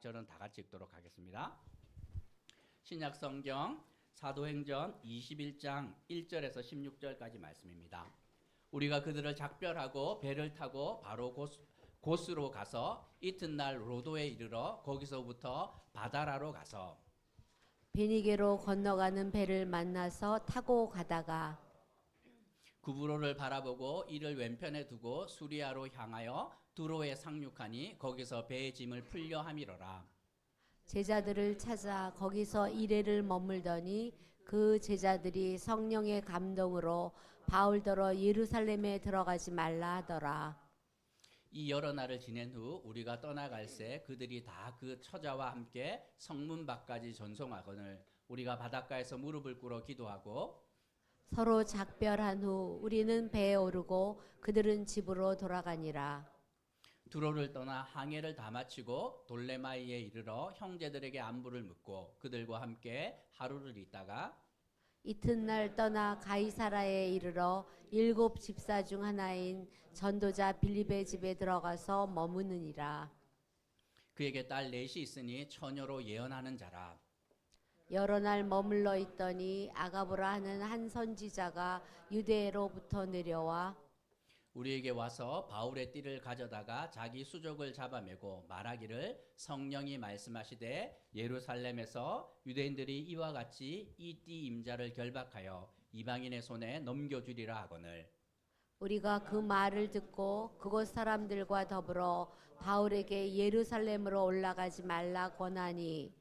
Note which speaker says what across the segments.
Speaker 1: 저는 다 같이 읽도록 하겠습니다. 신약 성경 사도행전 21장 1절에서 16절까지 말씀입니다. 우리가 그들을 작별하고 배를 타고 바로 고스로 가서 이튿날 로도에 이르러 거기서부터 바다라로 가서
Speaker 2: 베니게로 건너가는 배를 만나서 타고 가다가
Speaker 1: 구브로를 바라보고 이를 왼편에 두고 수리아로 향하여 두로에 상륙하니 거기서 배의 짐을 풀려 함이로라.
Speaker 2: 제자들을 찾아 거기서 이레를 머물더니 그 제자들이 성령의 감동으로 바울더러 예루살렘에 들어가지 말라 하더라.
Speaker 1: 이 여러 날을 지낸 후 우리가 떠나갈새 그들이 다 그 처자와 함께 성문 밖까지 전송하거늘 우리가 바닷가에서 무릎을 꿇어 기도하고
Speaker 2: 서로 작별한 후 우리는 배에 오르고 그들은 집으로 돌아가니라.
Speaker 1: 두로를 떠나 항해를 다 마치고 돌레마이에 이르러 형제들에게 안부를 묻고 그들과 함께 하루를 있다가
Speaker 2: 이튿날 떠나 가이사라에 이르러 7 집사 중 하나인 전도자 빌립의 집에 들어가서 머무느니라.
Speaker 1: 그에게 딸 넷이 있으니 처녀로 예언하는 자라.
Speaker 2: 여러 날 머물러 있더니 아가보라 하는 한 선지자가 유대로부터 내려와
Speaker 1: 우리에게 와서 바울의 띠를 가져다가 자기 수족을 잡아매고 말하기를 성령이 말씀하시되 예루살렘에서 유대인들이 이와 같이 이 띠 임자를 결박하여 이방인의 손에 넘겨주리라 하거늘
Speaker 2: 우리가 그 말을 듣고 그곳 사람들과 더불어 바울에게 예루살렘으로 올라가지 말라 권하니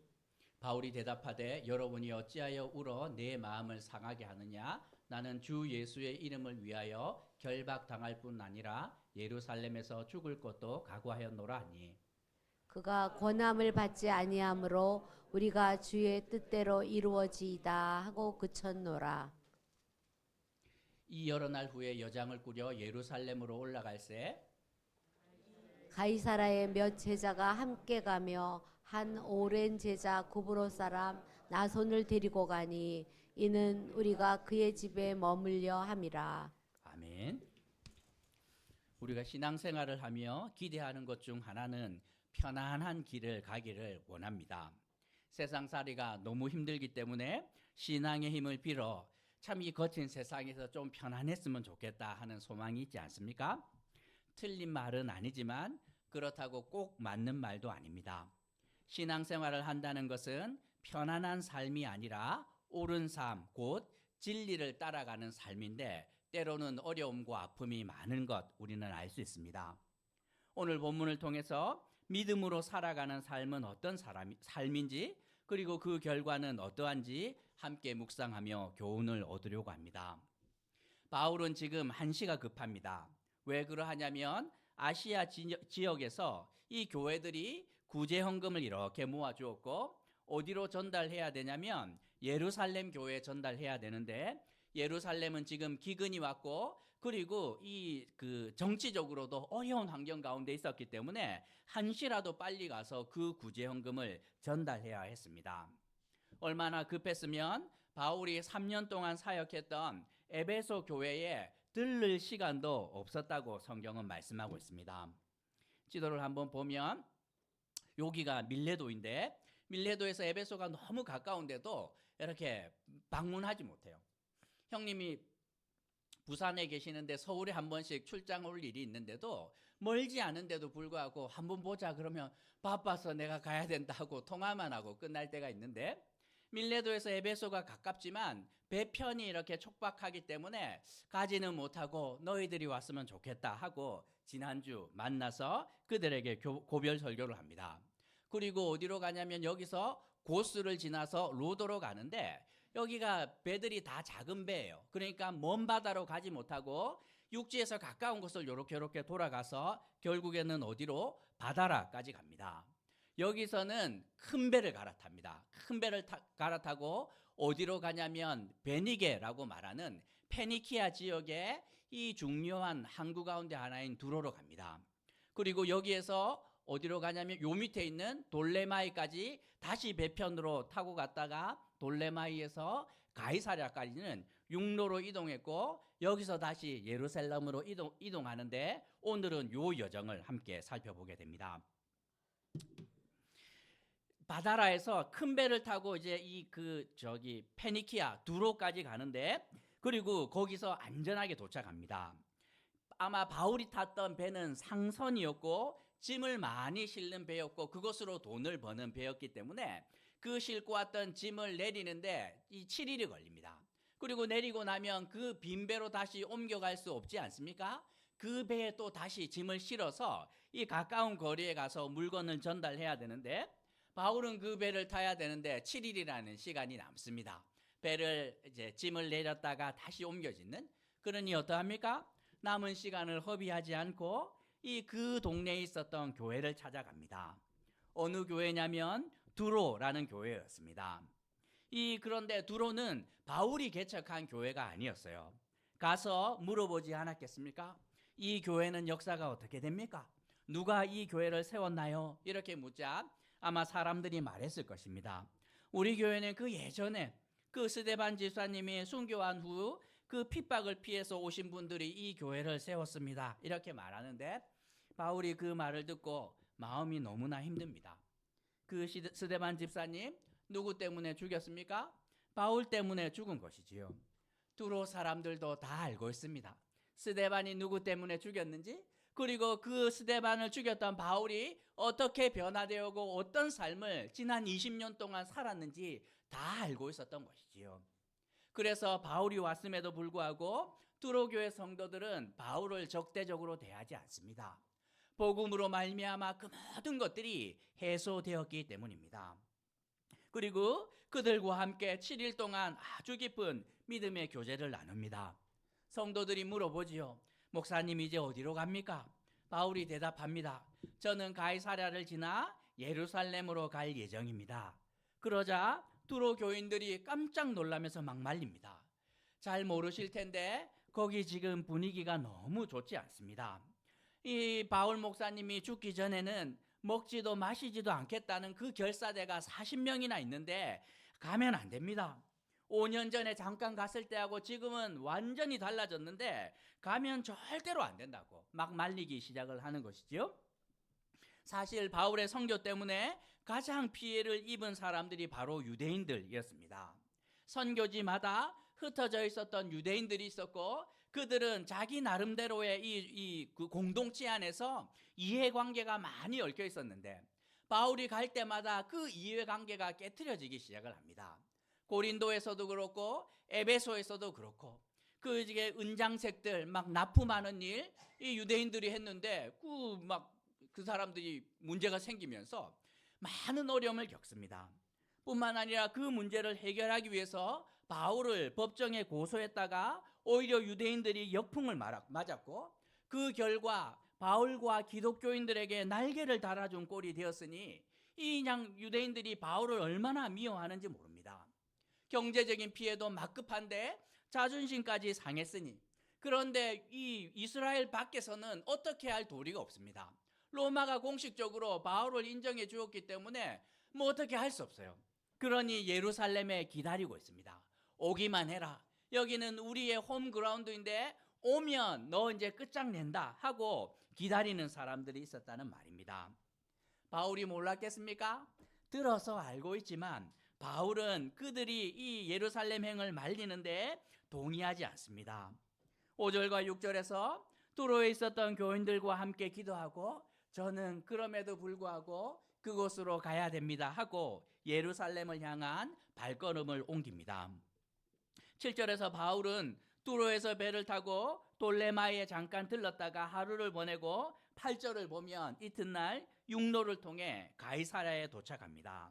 Speaker 1: 바울이 대답하되 여러분이 어찌하여 울어 내 마음을 상하게 하느냐 나는 주 예수의 이름을 위하여 결박당할 뿐 아니라 예루살렘에서 죽을 것도 각오하였노라 하니
Speaker 2: 그가 권함을 받지 아니하므로 우리가 주의 뜻대로 이루어지이다 하고 그쳤노라.
Speaker 1: 이 여러 날 후에 여장을 꾸려 예루살렘으로 올라갈새
Speaker 2: 가이사라의 몇 제자가 함께 가며 한 오랜 제자 구브로 사람 나손을 데리고 가니 이는 우리가 그의 집에 머물려 함이라.
Speaker 1: 아멘. 우리가 신앙생활을 하며 기대하는 것 중 하나는 편안한 길을 가기를 원합니다. 세상살이가 너무 힘들기 때문에 신앙의 힘을 빌어 참 이 거친 세상에서 좀 편안했으면 좋겠다 하는 소망이 있지 않습니까? 틀린 말은 아니지만 그렇다고 꼭 맞는 말도 아닙니다. 신앙생활을 한다는 것은 편안한 삶이 아니라 옳은 삶, 곧 진리를 따라가는 삶인데 때로는 어려움과 아픔이 많은 것 우리는 알 수 있습니다. 오늘 본문을 통해서 믿음으로 살아가는 삶은 어떤 삶인지 그리고 그 결과는 어떠한지 함께 묵상하며 교훈을 얻으려고 합니다. 바울은 지금 한시가 급합니다. 왜 그러하냐면 아시아 지역에서 이 교회들이 구제헌금을 이렇게 모아주었고 어디로 전달해야 되냐면 예루살렘 교회에 전달해야 되는데 예루살렘은 지금 기근이 왔고 그리고 이 정치적으로도 어려운 환경 가운데 있었기 때문에 한시라도 빨리 가서 그 구제헌금을 전달해야 했습니다. 얼마나 급했으면 바울이 3년 동안 사역했던 에베소 교회에 들를 시간도 없었다고 성경은 말씀하고 있습니다. 지도를 한번 보면 여기가 밀레도인데 밀레도에서 에베소가 너무 가까운데도 이렇게 방문하지 못해요. 형님이 부산에 계시는데 서울에 한 번씩 출장 올 일이 있는데도 멀지 않은데도 불구하고 한번 보자 그러면 바빠서 내가 가야 된다고 통화만 하고 끝날 때가 있는데 밀레도에서 에베소가 가깝지만 배편이 이렇게 촉박하기 때문에 가지는 못하고 너희들이 왔으면 좋겠다 하고 지난주 만나서 그들에게 고별 설교를 합니다. 그리고 어디로 가냐면 여기서 고스를 지나서 로도로 가는데 여기가 배들이 다 작은 배예요. 그러니까 먼 바다로 가지 못하고 육지에서 가까운 곳을 이렇게 돌아가서 결국에는 어디로? 바다라까지 갑니다. 여기서는 큰 배를 갈아탑니다. 큰 배를 갈아타고 어디로 가냐면 베니게라고 말하는 페니키아 지역의 이 중요한 항구 가운데 하나인 두로로 갑니다. 그리고 여기에서 어디로 가냐면 요 밑에 있는 돌레마이까지 다시 배편으로 타고 갔다가 돌레마이에서 가이사랴까지는 육로로 이동했고 여기서 다시 예루살렘으로 이동하는데 오늘은 요 여정을 함께 살펴보게 됩니다. 바다라에서 큰 배를 타고 이제 페니키아 두로까지 가는데, 그리고 거기서 안전하게 도착합니다. 아마 바울이 탔던 배는 상선이었고 짐을 많이 실는 배였고 그것으로 돈을 버는 배였기 때문에 그 싣고 왔던 짐을 내리는데 이 7일이 걸립니다. 그리고 내리고 나면 그 빈 배로 다시 옮겨갈 수 없지 않습니까? 그 배에 또 다시 짐을 실어서 이 가까운 거리에 가서 물건을 전달해야 되는데, 바울은 그 배를 타야 되는데 7일이라는 시간이 남습니다. 배를 이제 짐을 내렸다가 다시 옮겨짓는. 그러니 어떠합니까? 남은 시간을 허비하지 않고 그 동네에 있었던 교회를 찾아갑니다. 어느 교회냐면 두로라는 교회였습니다. 그런데 두로는 바울이 개척한 교회가 아니었어요. 가서 물어보지 않았겠습니까? 이 교회는 역사가 어떻게 됩니까? 누가 이 교회를 세웠나요? 이렇게 묻자 아마 사람들이 말했을 것입니다. 우리 교회는 그 예전에 그 스데반 집사님이 순교한 후 그 핍박을 피해서 오신 분들이 이 교회를 세웠습니다. 이렇게 말하는데 바울이 그 말을 듣고 마음이 너무나 힘듭니다. 그 스데반 집사님 누구 때문에 죽였습니까? 바울 때문에 죽은 것이지요. 두로 사람들도 다 알고 있습니다. 스데반이 누구 때문에 죽였는지, 그리고 그 스데반을 죽였던 바울이 어떻게 변화되었고 어떤 삶을 지난 20년 동안 살았는지 다 알고 있었던 것이지요. 그래서 바울이 왔음에도 불구하고 두로 교회 성도들은 바울을 적대적으로 대하지 않습니다. 복음으로 말미암아 그 모든 것들이 해소되었기 때문입니다. 그리고 그들과 함께 7일 동안 아주 깊은 믿음의 교제를 나눕니다. 성도들이 물어보지요. 목사님 이제 어디로 갑니까? 바울이 대답합니다. 저는 가이사랴를 지나 예루살렘으로 갈 예정입니다. 그러자 두로 교인들이 깜짝 놀라면서 막 말립니다. 잘 모르실 텐데 거기 지금 분위기가 너무 좋지 않습니다. 이 바울 목사님이 죽기 전에는 먹지도 마시지도 않겠다는 그 결사대가 40명이나 있는데 가면 안 됩니다. 5년 전에 잠깐 갔을 때하고 지금은 완전히 달라졌는데 가면 절대로 안 된다고 막 말리기 시작을 하는 것이죠. 사실 바울의 선교 때문에 가장 피해를 입은 사람들이 바로 유대인들이었습니다. 선교지마다 흩어져 있었던 유대인들이 있었고 그들은 자기 나름대로의 그 공동체 안에서 이해관계가 많이 얽혀 있었는데 바울이 갈 때마다 그 이해관계가 깨트려지기 시작을 합니다. 고린도에서도 그렇고 에베소에서도 그렇고 그 은장색들 막 납품하는 일 이 유대인들이 했는데 그 사람들이 문제가 생기면서 많은 어려움을 겪습니다. 뿐만 아니라 그 문제를 해결하기 위해서 바울을 법정에 고소했다가 오히려 유대인들이 역풍을 맞았고 그 결과 바울과 기독교인들에게 날개를 달아준 꼴이 되었으니 이 유대인들이 바울을 얼마나 미워하는지 모릅니다. 경제적인 피해도 막급한데 자존심까지 상했으니, 그런데 이 이스라엘 밖에서는 어떻게 할 도리가 없습니다. 로마가 공식적으로 바울을 인정해 주었기 때문에 어떻게 할 수 없어요. 그러니 예루살렘에 기다리고 있습니다. 오기만 해라. 여기는 우리의 홈그라운드인데 오면 너 이제 끝장낸다 하고 기다리는 사람들이 있었다는 말입니다. 바울이 몰랐겠습니까? 들어서 알고 있지만 바울은 그들이 이 예루살렘 행을 말리는데 동의하지 않습니다. 5절과 6절에서 두로에 있었던 교인들과 함께 기도하고 저는 그럼에도 불구하고 그곳으로 가야 됩니다 하고 예루살렘을 향한 발걸음을 옮깁니다. 7절에서 바울은 두로에서 배를 타고 돌레마에 잠깐 들렀다가 하루를 보내고 8절을 보면 이튿날 육로를 통해 가이사랴에 도착합니다.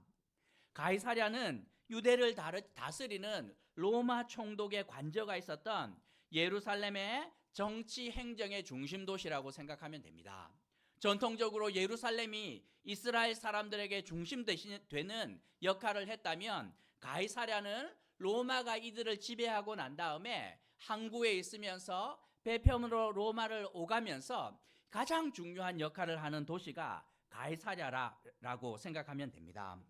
Speaker 1: 가이사랴는 유대를 다스리는 로마 총독의 관저가 있었던 예루살렘의 정치 행정의 중심 도시라고 생각하면 됩니다. 전통적으로 예루살렘이 이스라엘 사람들에게 중심 되는 역할을 했다면 가이사랴는 로마가 이들을 지배하고 난 다음에 항구에 있으면서 배편으로 로마를 오가면서 가장 중요한 역할을 하는 도시가 가이사랴라고 생각하면 됩니다.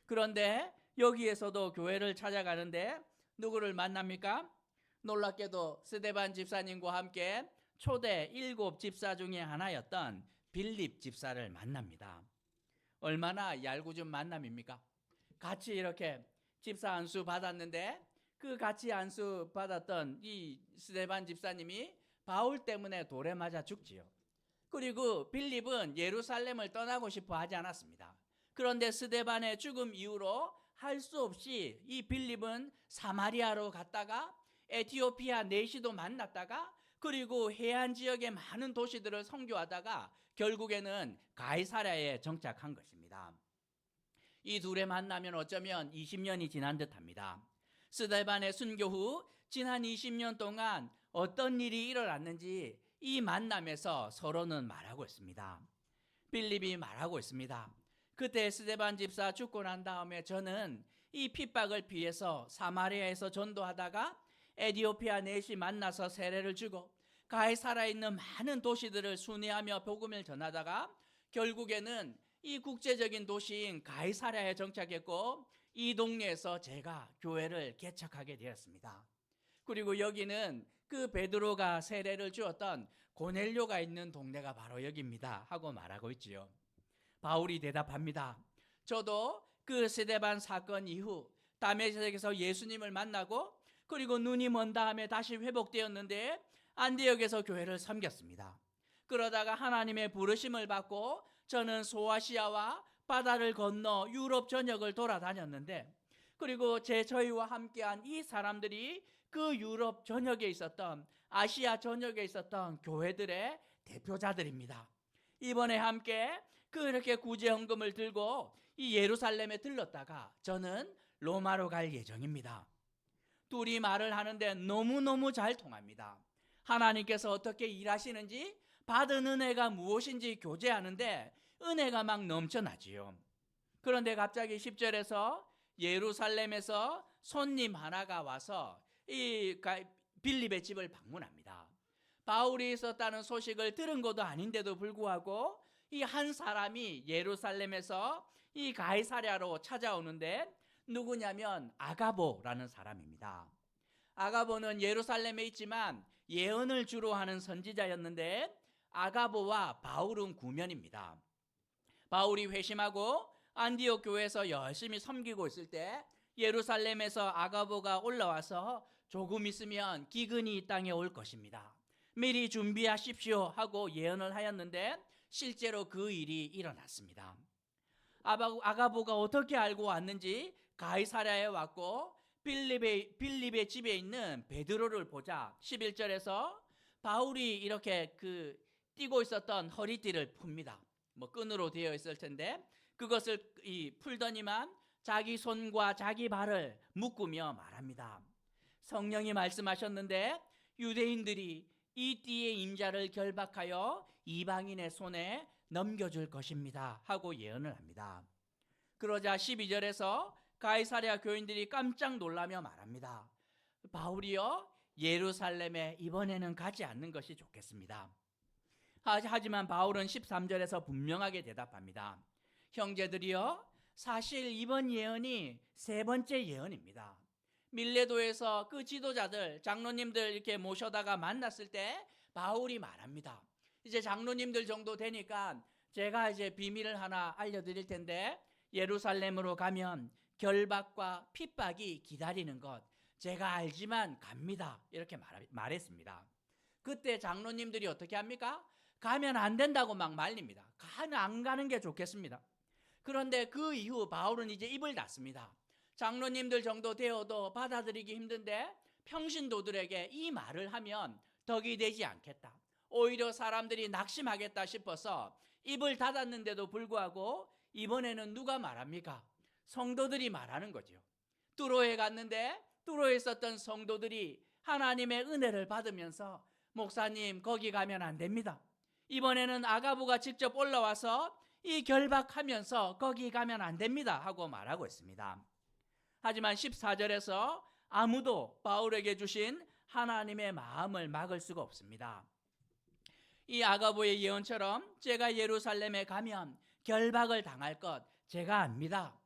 Speaker 1: 그런데 여기에서도 교회를 찾아가는데 누구를 만납니까? 놀랍게도 스데반 집사님과 함께 초대 7 집사 중에 하나였던 빌립 집사를 만납니다. 얼마나 얄궂은 만남입니까? 같이 이렇게 집사 안수 받았는데 그 같이 안수 받았던 이 스데반 집사님이 바울 때문에 돌에 맞아 죽지요. 그리고 빌립은 예루살렘을 떠나고 싶어 하지 않았습니다. 그런데 스데반의 죽음 이후로 할 수 없이 이 빌립은 사마리아로 갔다가 에티오피아 내시도 만났다가 그리고 해안 지역의 많은 도시들을 선교하다가 결국에는 가이사랴에 정착한 것입니다. 이 둘의 만나면 어쩌면 20년이 지난 듯합니다. 스데반의 순교 후 지난 20년 동안 어떤 일이 일어났는지 이 만남에서 서로는 말하고 있습니다. 빌립이 말하고 있습니다. 그때 스데반 집사 죽고 난 다음에 저는 이 핍박을 피해서 사마리아에서 전도하다가 에티오피아 넷이 만나서 세례를 주고 가이사라에 있는 많은 도시들을 순회하며 복음을 전하다가 결국에는 이 국제적인 도시인 가이사랴에 정착했고 이 동네에서 제가 교회를 개척하게 되었습니다. 그리고 여기는 그 베드로가 세례를 주었던 고넬료가 있는 동네가 바로 여기입니다 하고 말하고 있지요. 바울이 대답합니다. 저도 그 스데반 사건 이후 다메섹에서 예수님을 만나고 그리고 눈이 먼 다음에 다시 회복되었는데 안디옥에서 교회를 섬겼습니다. 그러다가 하나님의 부르심을 받고 저는 소아시아와 바다를 건너 유럽 전역을 돌아다녔는데 그리고 저희와 함께한 이 사람들이 그 유럽 전역에 있었던 아시아 전역에 있었던 교회들의 대표자들입니다. 이번에 함께 그렇게 구제헌금을 들고 이 예루살렘에 들렀다가 저는 로마로 갈 예정입니다. 둘이 말을 하는데 너무너무 잘 통합니다. 하나님께서 어떻게 일하시는지 받은 은혜가 무엇인지 교제하는데 은혜가 막 넘쳐나지요. 그런데 갑자기 10절에서 예루살렘에서 손님 하나가 와서 이 빌립의 집을 방문합니다. 바울이 있었다는 소식을 들은 것도 아닌데도 불구하고 이 한 사람이 예루살렘에서 이 가이사랴로 찾아오는데 누구냐면 아가보라는 사람입니다. 아가보는 예루살렘에 있지만 예언을 주로 하는 선지자였는데 아가보와 바울은 구면입니다. 바울이 회심하고 안디옥 교회에서 열심히 섬기고 있을 때 예루살렘에서 아가보가 올라와서 조금 있으면 기근이 이 땅에 올 것입니다. 미리 준비하십시오 하고 예언을 하였는데 실제로 그 일이 일어났습니다. 아가보가 어떻게 알고 왔는지 가이사랴에 왔고 빌립의 집에 있는 베드로를 보자 11절에서 바울이 이렇게 띠고 있었던 허리띠를 풉니다. 끈으로 되어 있을 텐데 그것을 풀더니만 자기 손과 자기 발을 묶으며 말합니다. 성령이 말씀하셨는데 유대인들이 이 띠의 임자를 결박하여 이방인의 손에 넘겨줄 것입니다 하고 예언을 합니다. 그러자 12절에서 가이사랴 교인들이 깜짝 놀라며 말합니다. 바울이요 예루살렘에 이번에는 가지 않는 것이 좋겠습니다. 하지만 바울은 13절에서 분명하게 대답합니다. 형제들이요 사실 이번 예언이 세 번째 예언입니다. 밀레도에서 그 지도자들 장로님들 이렇게 모셔다가 만났을 때 바울이 말합니다. 이제 장로님들 정도 되니까 제가 이제 비밀을 하나 알려드릴 텐데 예루살렘으로 가면 결박과 핍박이 기다리는 것 제가 알지만 갑니다 이렇게 말했습니다. 그때 장로님들이 어떻게 합니까? 가면 안 된다고 막 말립니다. 안 가는 게 좋겠습니다. 그런데 그 이후 바울은 이제 입을 닫습니다. 장로님들 정도 되어도 받아들이기 힘든데 평신도들에게 이 말을 하면 덕이 되지 않겠다. 오히려 사람들이 낙심하겠다 싶어서 입을 닫았는데도 불구하고 이번에는 누가 말합니까? 성도들이 말하는 거죠. 뚜로에 갔는데 뚜로에 있었던 성도들이 하나님의 은혜를 받으면서 목사님 거기 가면 안 됩니다. 이번에는 아가보가 직접 올라와서 이 결박하면서 거기 가면 안 됩니다 하고 말하고 있습니다. 하지만 14절에서 아무도 바울에게 주신 하나님의 마음을 막을 수가 없습니다. 이 아가보의 예언처럼 제가 예루살렘에 가면 결박을 당할 것 제가 압니다.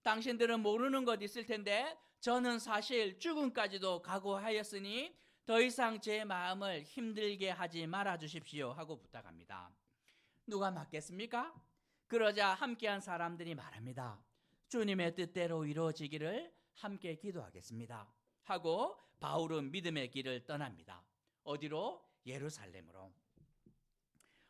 Speaker 1: 당신들은 모르는 것 있을 텐데 저는 사실 죽음까지도 각오하였으니 더 이상 제 마음을 힘들게 하지 말아 주십시오 하고 부탁합니다. 누가 맞겠습니까? 그러자 함께한 사람들이 말합니다. 주님의 뜻대로 이루어지기를 함께 기도하겠습니다 하고 바울은 믿음의 길을 떠납니다. 어디로? 예루살렘으로.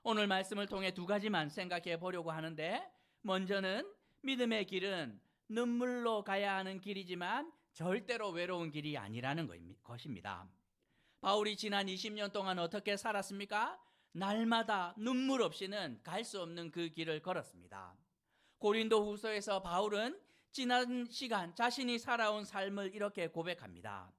Speaker 1: 오늘 말씀을 통해 두 가지만 생각해 보려고 하는데, 먼저는 믿음의 길은 눈물로 가야 하는 길이지만 절대로 외로운 길이 아니라는 것입니다. 바울이 지난 20년 동안 어떻게 살았습니까? 날마다 눈물 없이는 갈 수 없는 그 길을 걸었습니다. 고린도 후서에서 바울은 지난 시간 자신이 살아온 삶을 이렇게 고백합니다.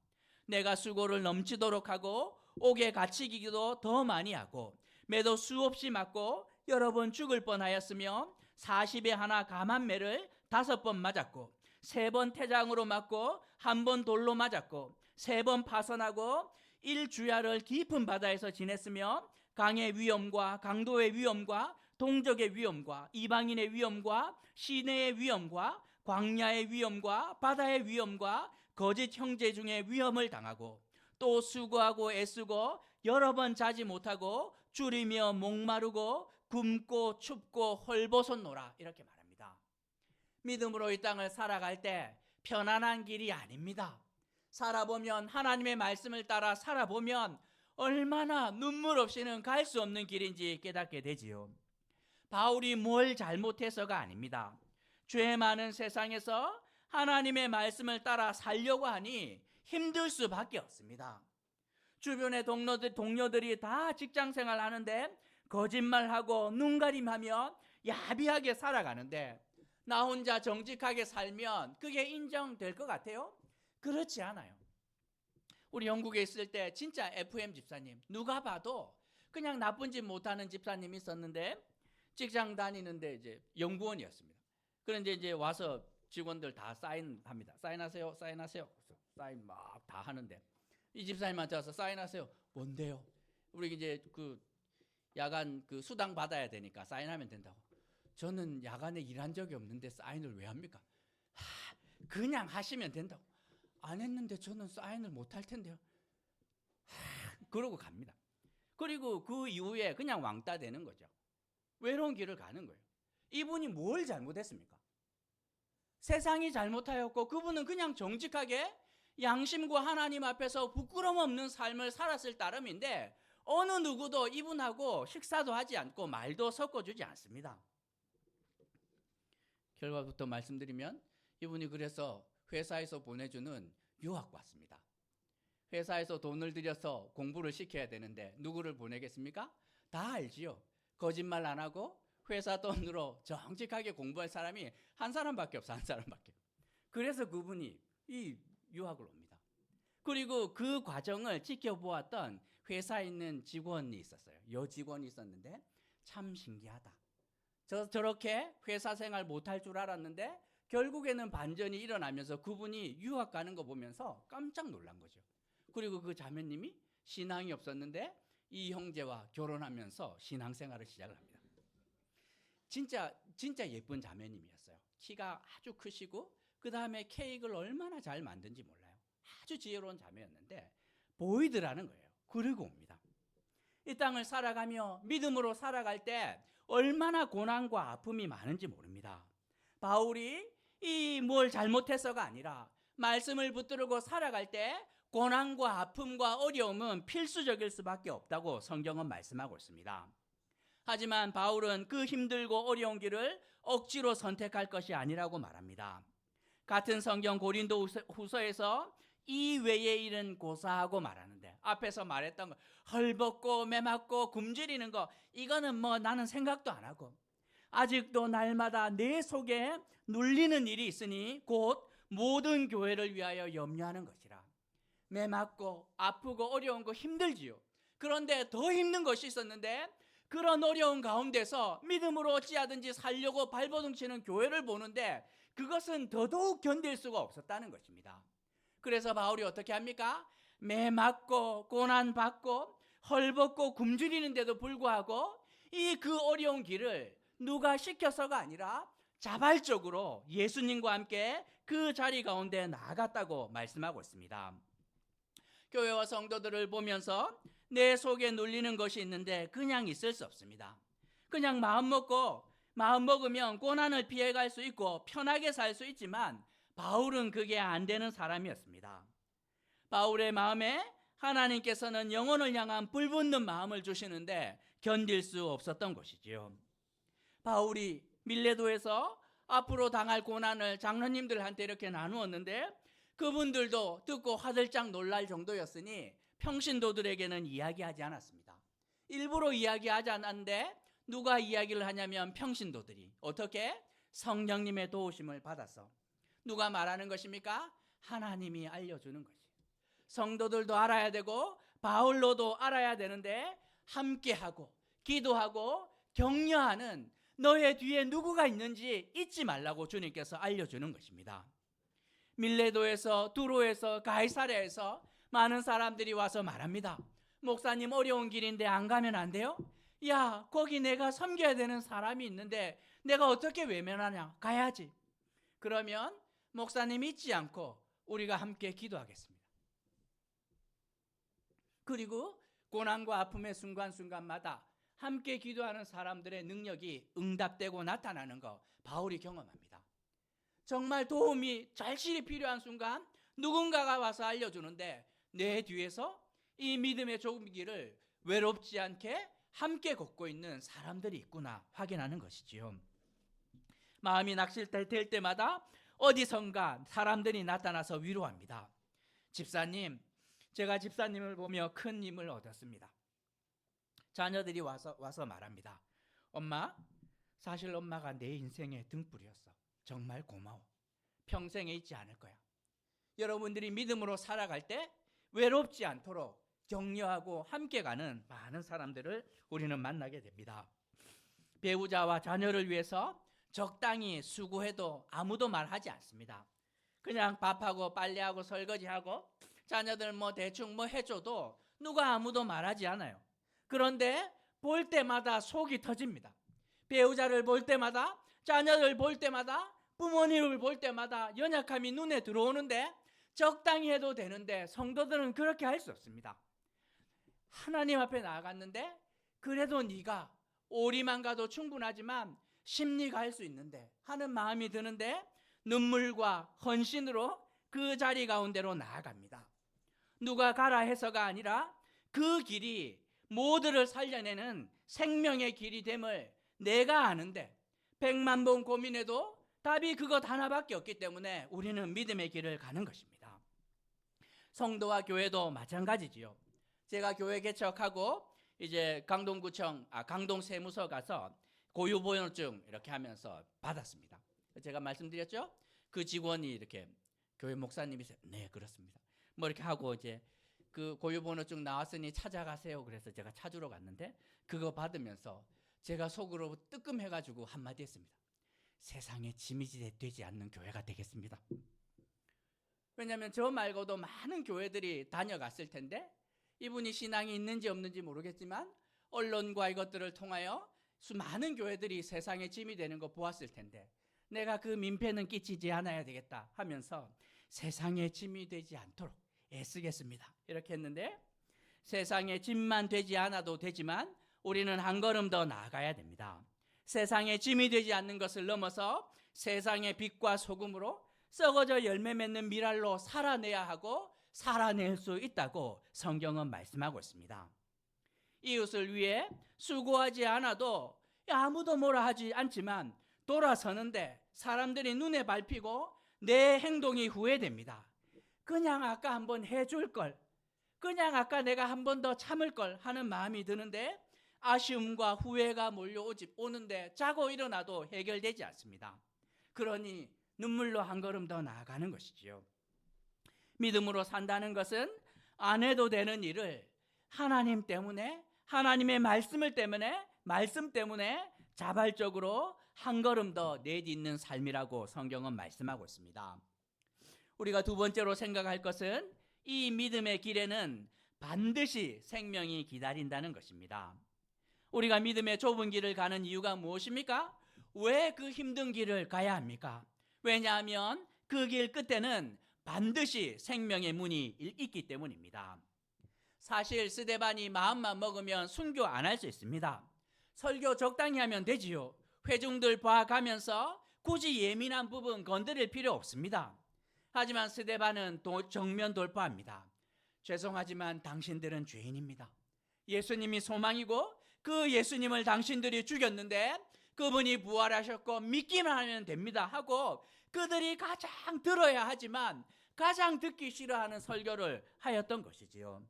Speaker 1: 내가 수고를 넘치도록 하고 옥에 갇히기도 더 많이 하고 매도 수없이 맞고 여러 번 죽을 뻔하였으며 40에 하나 감한 매를 5번 맞았고 3번 태장으로 맞고 1번 돌로 맞았고 3번 파선하고 1주야를 깊은 바다에서 지냈으며 강의 위험과 강도의 위험과 동족의 위험과 이방인의 위험과 시내의 위험과 광야의 위험과 바다의 위험과 거짓 형제 중에 위험을 당하고 또 수고하고 애쓰고 여러 번 자지 못하고 줄이며 목마르고 굶고 춥고 헐벗었노라, 이렇게 말합니다. 믿음으로 이 땅을 살아갈 때 편안한 길이 아닙니다. 살아보면, 하나님의 말씀을 따라 살아보면 얼마나 눈물 없이는 갈 수 없는 길인지 깨닫게 되지요. 바울이 뭘 잘못해서가 아닙니다. 죄 많은 세상에서 하나님의 말씀을 따라 살려고 하니 힘들 수밖에 없습니다. 주변의 동료들이 다 직장생활 하는데 거짓말하고 눈가림하며 야비하게 살아가는데 나 혼자 정직하게 살면 그게 인정될 것 같아요? 그렇지 않아요. 우리 영국에 있을 때 진짜 FM 집사님, 누가 봐도 그냥 나쁜 짓 못하는 집사님이 있었는데 직장 다니는데 이제 연구원이었습니다. 그런데 이제 와서 직원들 다 사인합니다. 사인하세요, 사인하세요. 사인 막 다 하는데 이 집사님한테 와서 사인하세요. 뭔데요? 우리 이제 그 야간 그 수당 받아야 되니까 사인하면 된다고. 저는 야간에 일한 적이 없는데 사인을 왜 합니까? 그냥 하시면 된다고. 안 했는데 저는 사인을 못 할 텐데요. 그러고 갑니다. 그리고 그 이후에 그냥 왕따 되는 거죠. 외로운 길을 가는 거예요. 이분이 뭘 잘못했습니까? 세상이 잘못하였고 그분은 그냥 정직하게 양심과 하나님 앞에서 부끄럼 없는 삶을 살았을 따름인데 어느 누구도 이분하고 식사도 하지 않고 말도 섞어주지 않습니다. 결과부터 말씀드리면 이분이 그래서 회사에서 보내주는 유학 왔습니다. 회사에서 돈을 들여서 공부를 시켜야 되는데 누구를 보내겠습니까? 다 알지요. 거짓말 안 하고 회사 돈으로 정직하게 공부할 사람이 한 사람밖에 없어. 한 사람밖에. 그래서 그분이 이 유학을 옵니다. 그리고 그 과정을 지켜보았던 회사에 있는 직원이 있었어요. 여직원이 있었는데 참 신기하다. 저렇게 회사 생활 못할 줄 알았는데 결국에는 반전이 일어나면서 그분이 유학 가는 거 보면서 깜짝 놀란 거죠. 그리고 그 자매님이 신앙이 없었는데 이 형제와 결혼하면서 신앙생활을 시작을 합니다. 진짜 예쁜 자매님이었어요. 키가 아주 크시고 그 다음에 케이크를 얼마나 잘 만든지 몰라요. 아주 지혜로운 자매였는데 보이더라는 거예요. 그리고 옵니다. 이 땅을 살아가며 믿음으로 살아갈 때 얼마나 고난과 아픔이 많은지 모릅니다. 바울이 이 뭘 잘못해서가 아니라 말씀을 붙들고 살아갈 때 고난과 아픔과 어려움은 필수적일 수밖에 없다고 성경은 말씀하고 있습니다. 하지만 바울은 그 힘들고 어려운 길을 억지로 선택할 것이 아니라고 말합니다. 같은 성경 고린도 후서에서 이 외의 일은 고사하고 말하는데 앞에서 말했던 거 헐벗고 매맞고 굶주리는 거 이거는 뭐 나는 생각도 안 하고 아직도 날마다 내 속에 눌리는 일이 있으니 곧 모든 교회를 위하여 염려하는 것이라. 매맞고 아프고 어려운 거 힘들지요. 그런데 더 힘든 것이 있었는데 그런 어려운 가운데서 믿음으로 어찌하든지 살려고 발버둥치는 교회를 보는데 그것은 더더욱 견딜 수가 없었다는 것입니다. 그래서 바울이 어떻게 합니까? 매맞고 고난받고 헐벗고 굶주리는데도 불구하고 이 그 어려운 길을 누가 시켜서가 아니라 자발적으로 예수님과 함께 그 자리 가운데 나아갔다고 말씀하고 있습니다. 교회와 성도들을 보면서 내 속에 눌리는 것이 있는데 그냥 있을 수 없습니다. 그냥 마음 먹고 마음 먹으면 고난을 피해갈 수 있고 편하게 살 수 있지만 바울은 그게 안 되는 사람이었습니다. 바울의 마음에 하나님께서는 영혼을 향한 불붙는 마음을 주시는데 견딜 수 없었던 것이지요. 바울이 밀레도에서 앞으로 당할 고난을 장로님들한테 이렇게 나누었는데 그분들도 듣고 화들짝 놀랄 정도였으니 평신도들에게는 이야기하지 않았습니다. 일부러 이야기하지 않았는데 누가 이야기를 하냐면 평신도들이. 어떻게? 성령님의 도우심을 받아서. 누가 말하는 것입니까? 하나님이 알려주는 것이에요. 성도들도 알아야 되고 바울로도 알아야 되는데 함께하고 기도하고 격려하는 너의 뒤에 누구가 있는지 잊지 말라고 주님께서 알려주는 것입니다. 밀레도에서, 두로에서, 가이사랴에서 많은 사람들이 와서 말합니다. 목사님, 어려운 길인데 안 가면 안 돼요? 야, 거기 내가 섬겨야 되는 사람이 있는데 내가 어떻게 외면하냐? 가야지. 그러면 목사님 잊지 않고 우리가 함께 기도하겠습니다. 그리고 고난과 아픔의 순간순간마다 함께 기도하는 사람들의 능력이 응답되고 나타나는 거 바울이 경험합니다. 정말 도움이 절실히 필요한 순간 누군가가 와서 알려주는데 내 뒤에서 이 믿음의 조금기를 외롭지 않게 함께 걷고 있는 사람들이 있구나 확인하는 것이지요. 마음이 낙실될 때마다 어디선가 사람들이 나타나서 위로합니다. 집사님, 제가 집사님을 보며 큰 힘을 얻었습니다. 자녀들이 와서 말합니다. 엄마, 사실 엄마가 내 인생의 등불이었어. 정말 고마워. 평생에 잊지 않을 거야. 여러분들이 믿음으로 살아갈 때 외롭지 않도록 격려하고 함께 가는 많은 사람들을 우리는 만나게 됩니다. 배우자와 자녀를 위해서 적당히 수고해도 아무도 말하지 않습니다. 그냥 밥하고 빨래하고 설거지하고 자녀들 대충 해줘도 누가 아무도 말하지 않아요. 그런데 볼 때마다 속이 터집니다. 배우자를 볼 때마다, 자녀를 볼 때마다, 부모님을 볼 때마다 연약함이 눈에 들어오는데 적당히 해도 되는데 성도들은 그렇게 할 수 없습니다. 하나님 앞에 나아갔는데 그래도 네가 오리만 가도 충분하지만 심리가 할 수 있는데 하는 마음이 드는데 눈물과 헌신으로 그 자리 가운데로 나아갑니다. 누가 가라 해서가 아니라 그 길이 모두를 살려내는 생명의 길이 됨을 내가 아는데 100만 번 고민해도 답이 그것 하나밖에 없기 때문에 우리는 믿음의 길을 가는 것입니다. 성도와 교회도 마찬가지지요. 제가 교회 개척하고 이제 강동 세무서 가서 고유보호증 이렇게 하면서 받았습니다. 제가 말씀드렸죠? 그 직원이 이렇게 교회 목사님이세요. 네, 그렇습니다. 이렇게 하고 이제 그 고유번호증 나왔으니 찾아가세요. 그래서 제가 찾으러 갔는데 그거 받으면서 제가 속으로 뜨끔해가지고 한마디 했습니다. 세상에 짐이 되지 않는 교회가 되겠습니다. 왜냐하면 저 말고도 많은 교회들이 다녀갔을 텐데 이분이 신앙이 있는지 없는지 모르겠지만 언론과 이것들을 통하여 수많은 교회들이 세상에 짐이 되는 거 보았을 텐데 내가 그 민폐는 끼치지 않아야 되겠다 하면서 세상에 짐이 되지 않도록 애쓰겠습니다. 이렇게 했는데 세상에 짐만 되지 않아도 되지만 우리는 한 걸음 더 나아가야 됩니다. 세상에 짐이 되지 않는 것을 넘어서 세상의 빛과 소금으로 썩어져 열매 맺는 미랄로 살아내야 하고 살아낼 수 있다고 성경은 말씀하고 있습니다. 이웃을 위해 수고하지 않아도 아무도 뭐라 하지 않지만 돌아서는데 사람들이 눈에 밟히고 내 행동이 후회됩니다. 그냥 아까 한번 해줄 걸, 그냥 아까 내가 한 번 더 참을 걸 하는 마음이 드는데 아쉬움과 후회가 몰려오는데 자고 일어나도 해결되지 않습니다. 그러니 눈물로 한 걸음 더 나아가는 것이지요. 믿음으로 산다는 것은 안 해도 되는 일을 하나님 때문에, 하나님의 말씀 때문에 자발적으로 한 걸음 더 내딛는 삶이라고 성경은 말씀하고 있습니다. 우리가 두 번째로 생각할 것은 이 믿음의 길에는 반드시 생명이 기다린다는 것입니다. 우리가 믿음의 좁은 길을 가는 이유가 무엇입니까? 왜 그 힘든 길을 가야 합니까? 왜냐하면 그 길 끝에는 반드시 생명의 문이 있기 때문입니다. 사실 스데반이 마음만 먹으면 순교 안 할 수 있습니다. 설교 적당히 하면 되지요. 회중들 봐가면서 굳이 예민한 부분 건드릴 필요 없습니다. 하지만 스데반은 정면 돌파합니다. 죄송하지만 당신들은 죄인입니다. 예수님이 소망이고 그 예수님을 당신들이 죽였는데 그분이 부활하셨고 믿기만 하면 됩니다 하고 그들이 가장 들어야 하지만 가장 듣기 싫어하는 설교를 하였던 것이지요.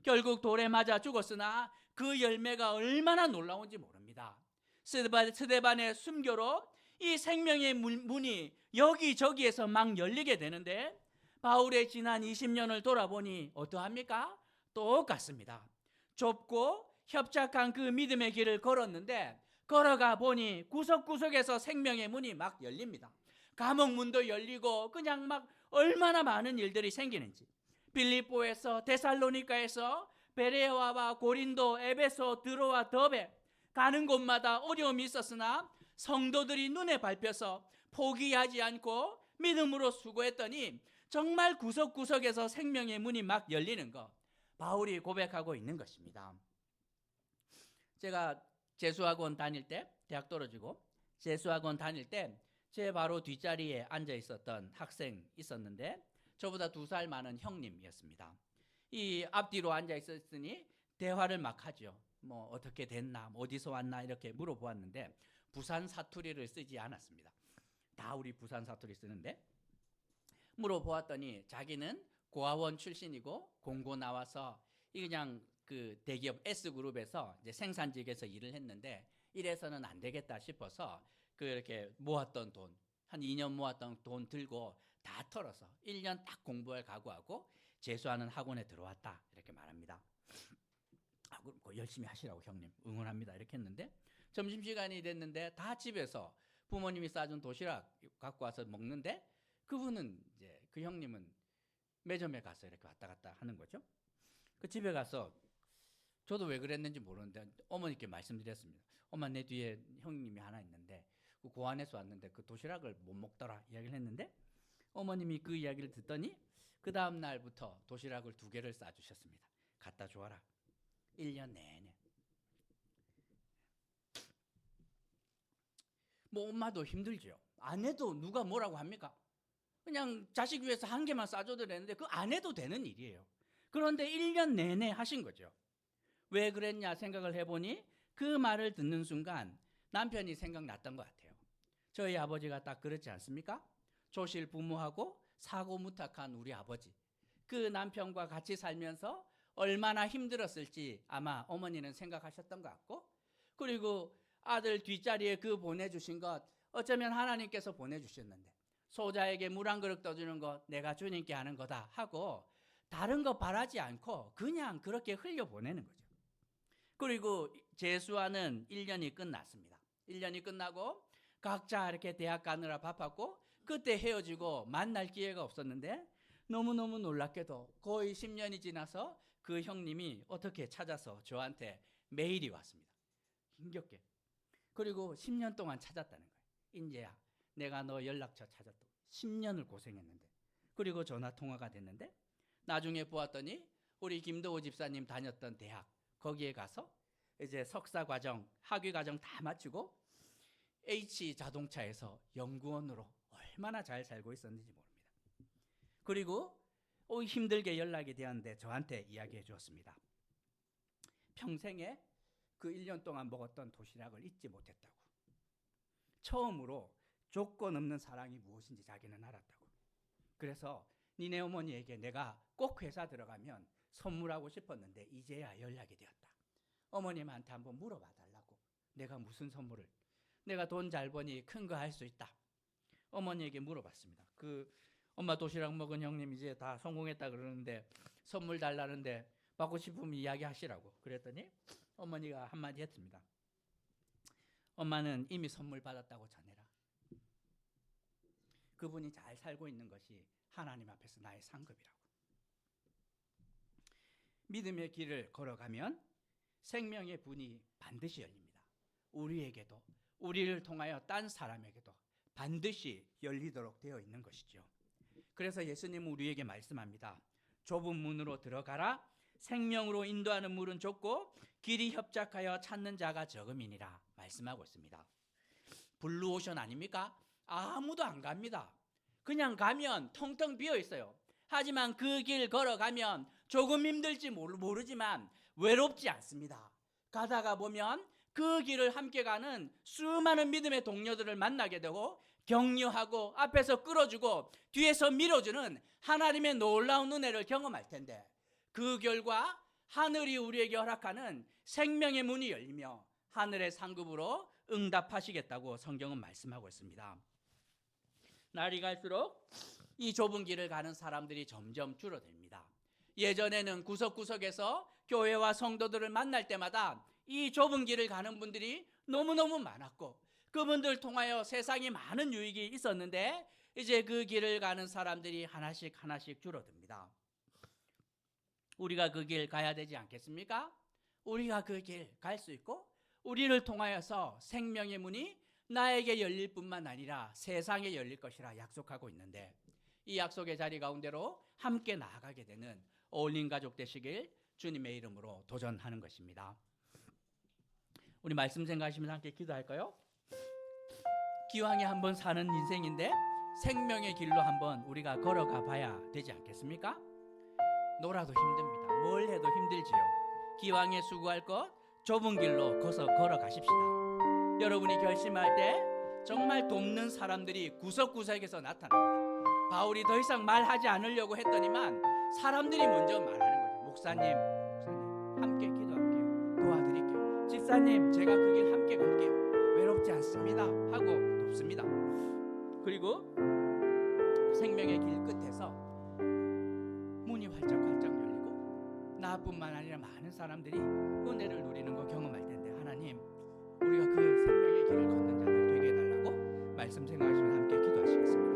Speaker 1: 결국 돌에 맞아 죽었으나 그 열매가 얼마나 놀라운지 모릅니다. 스데반의 순교로 이 생명의 문이 여기저기에서 막 열리게 되는데 바울의 지난 20년을 돌아보니 어떠합니까? 똑같습니다. 좁고 협착한 그 믿음의 길을 걸었는데 걸어가 보니 구석구석에서 생명의 문이 막 열립니다. 감옥 문도 열리고 그냥 막 얼마나 많은 일들이 생기는지. 빌립보에서 데살로니가에서 베레아와 고린도, 에베소, 드로아, 더베 가는 곳마다 어려움이 있었으나 성도들이 눈에 밟혀서 포기하지 않고 믿음으로 수고했더니 정말 구석구석에서 생명의 문이 막 열리는 것 바울이 고백하고 있는 것입니다. 제가 재수학원 다닐 때 대학 떨어지고 재수학원 다닐 때 제 바로 뒷자리에 앉아 있었던 학생 있었는데 저보다 2살 많은 형님이었습니다. 이 앞뒤로 앉아 있었으니 대화를 막 하죠. 뭐 어떻게 됐나, 어디서 왔나 이렇게 물어보았는데 부산 사투리를 쓰지 않았습니다. 다 우리 부산 사투리 쓰는데 물어보았더니 자기는 고아원 출신이고 공고 나와서 그냥 그 대기업 S그룹에서 이제 생산직에서 일을 했는데 이래서는 안 되겠다 싶어서 그렇게 모았던 돈, 한 2년 모았던 돈 들고 다 털어서 1년 딱 공부할 각오하고 재수하는 학원에 들어왔다 이렇게 말합니다. 그럼 열심히 하시라고 형님 응원합니다 이렇게 했는데 점심시간이 됐는데 다 집에서 부모님이 싸준 도시락 갖고 와서 먹는데 그분은 이제 그 형님은 매점에 가서 이렇게 왔다 갔다 하는 거죠. 그 집에 가서 저도 왜 그랬는지 모르는데 어머니께 말씀드렸습니다. 엄마 내 뒤에 형님이 하나 있는데 그 고안에서 왔는데 그 도시락을 못 먹더라 이야기를 했는데 어머님이 그 이야기를 듣더니 그 다음 날부터 도시락을 2개를 싸주셨습니다. 갖다 줘라. 1년 내내. 뭐 엄마도 힘들죠. 안 해도 누가 뭐라고 합니까? 그냥 자식 위해서 1개만 싸줘도 되는데 그 안 해도 되는 일이에요. 그런데 1년 내내 하신 거죠. 왜 그랬냐 생각을 해보니 그 말을 듣는 순간 남편이 생각났던 것 같아요. 저희 아버지가 딱 그렇지 않습니까? 조실 부모하고 사고무탁한 우리 아버지. 그 남편과 같이 살면서 얼마나 힘들었을지 아마 어머니는 생각하셨던 것 같고 그리고 아들 뒷자리에 그 보내주신 것 어쩌면 하나님께서 보내주셨는데 소자에게 물 한 그릇 떠주는 것 내가 주님께 하는 거다 하고 다른 거 바라지 않고 그냥 그렇게 흘려보내는 거죠. 그리고 재수하는 1년이 끝났습니다. 1년이 끝나고 각자 이렇게 대학 가느라 바빴고 그때 헤어지고 만날 기회가 없었는데 너무너무 놀랍게도 거의 10년이 지나서 그 형님이 어떻게 찾아서 저한테 메일이 왔습니다. 힘겹게. 그리고 10년 동안 찾았다는 거예요. 인재야 내가 너 연락처 찾았다고. 10년을 고생했는데 그리고 전화 통화가 됐는데 나중에 보았더니 우리 김도호 집사님 다녔던 대학 거기에 가서 이제 석사 과정, 학위 과정 다 마치고 H 자동차에서 연구원으로 얼마나 잘 살고 있었는지 모릅니다. 그리고 힘들게 연락이 되었는데 저한테 이야기해 주었습니다. 평생에 그 1년 동안 먹었던 도시락을 잊지 못했다고. 처음으로 조건 없는 사랑이 무엇인지 자기는 알았다고. 그래서 니네 어머니에게 내가 꼭 회사 들어가면 선물하고 싶었는데 이제야 연락이 되었다. 어머님한테 한번 물어봐 달라고. 내가 무슨 선물을. 내가 돈 잘 버니 큰 거 할 수 있다. 어머니에게 물어봤습니다. 그 엄마 도시락 먹은 형님 이제 다 성공했다 그러는데 선물 달라는데 받고 싶으면 이야기하시라고. 그랬더니 어머니가 한마디 했습니다. 엄마는 이미 선물 받았다고 전해라. 그분이 잘 살고 있는 것이 하나님 앞에서 나의 상급이라고. 믿음의 길을 걸어가면 생명의 문이 반드시 열립니다. 우리에게도 우리를 통하여 딴 사람에게도 반드시 열리도록 되어 있는 것이죠. 그래서 예수님은 우리에게 말씀합니다. 좁은 문으로 들어가라. 생명으로 인도하는 문은 좁고 길이 협착하여 찾는 자가 적음이니라 말씀하고 있습니다. 블루오션 아닙니까? 아무도 안 갑니다. 그냥 가면 텅텅 비어 있어요. 하지만 그 길 걸어가면 조금 힘들지 모르지만 외롭지 않습니다. 가다가 보면 그 길을 함께 가는 수많은 믿음의 동료들을 만나게 되고 격려하고 앞에서 끌어주고 뒤에서 밀어주는 하나님의 놀라운 은혜를 경험할 텐데, 그 결과 하늘이 우리에게 허락하는 생명의 문이 열리며 하늘의 상급으로 응답하시겠다고 성경은 말씀하고 있습니다. 날이 갈수록 이 좁은 길을 가는 사람들이 점점 줄어듭니다. 예전에는 구석구석에서 교회와 성도들을 만날 때마다 이 좁은 길을 가는 분들이 너무너무 많았고 그분들 통하여 세상에 많은 유익이 있었는데, 이제 그 길을 가는 사람들이 하나씩 줄어듭니다. 우리가 그 길 가야 되지 않겠습니까? 우리가 그 길 갈 수 있고 우리를 통하여서 생명의 문이 나에게 열릴 뿐만 아니라 세상에 열릴 것이라 약속하고 있는데, 이 약속의 자리 가운데로 함께 나아가게 되는 어울린 가족 되시길 주님의 이름으로 도전하는 것입니다. 우리 말씀 생각하시면서 함께 기도할까요? 기왕에 한번 사는 인생인데 생명의 길로 한번 우리가 걸어가 봐야 되지 않겠습니까? 놀아도 힘듭니다. 뭘 해도 힘들지요. 기왕에 수고할 것 좁은 길로 걸어가십시다. 여러분이 결심할 때 정말 돕는 사람들이 구석구석에서 나타납니다. 바울이 더 이상 말하지 않으려고 했더니만 사람들이 먼저 말하는 거죠. 목사님 함께 기도할게요. 도와드릴게요. 집사님 제가 그 길 함께 갈게요. 외롭지 않습니다 하고 돕습니다. 그리고 생명의 길 끝에서 문이 활짝 열리고 나뿐만 아니라 많은 사람들이 은혜를 누리는 거 경험할 텐데, 하나님 우리가 그 생명의 길을 걷는 자들 되게 해달라고 말씀 생각하시면 함께 기도하시겠습니다.